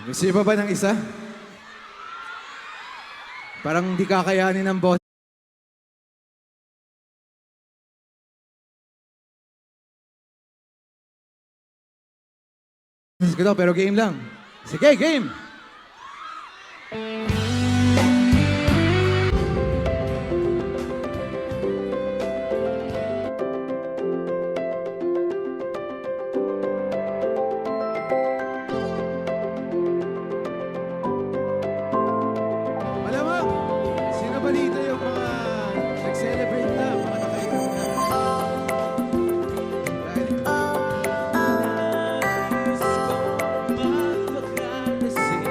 Gusto niyo pa ba ng isa? Parang di kakayanin ng boss. Ko pero game lang. Sige, game! Malamang, sino ba dito yung mga nag-celebrate na, mga nakainom na? Dahil nais kong magpakalasing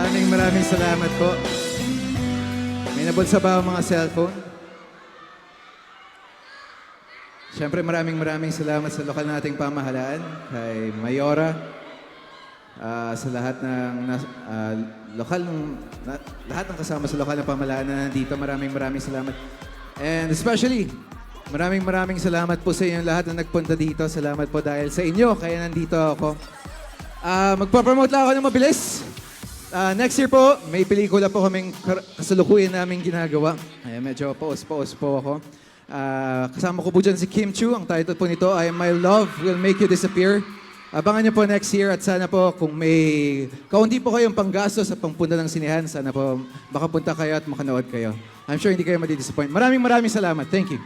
Maraming salamat po. May nabulsa ba ang mga cellphone? Siyempre maraming salamat sa lokal nating pamahalaan, kay Mayora, sa lahat ng lahat ng kasama sa lokal na pamahalaan na nandito. Maraming salamat. And especially, maraming salamat po sa inyo lahat na nagpunta dito. Salamat po dahil sa inyo, kaya nandito ako. Magpapromote lang ako ng mabilis. Next year po, may pelikula po kaming kasalukuyan namin ginagawa. Ay, medyo pause po ako. Kasama ko po dyan si Kim Chu. Ang title po nito ay My Love Will Make You Disappear. Abangan niyo po next year at sana po kung may kaunti po kayong panggastos sa pangpunta ng sinehan, sana po makapunta kayo at makanood kayo. I'm sure hindi kayo madi-disappoint. Maraming salamat. Thank you.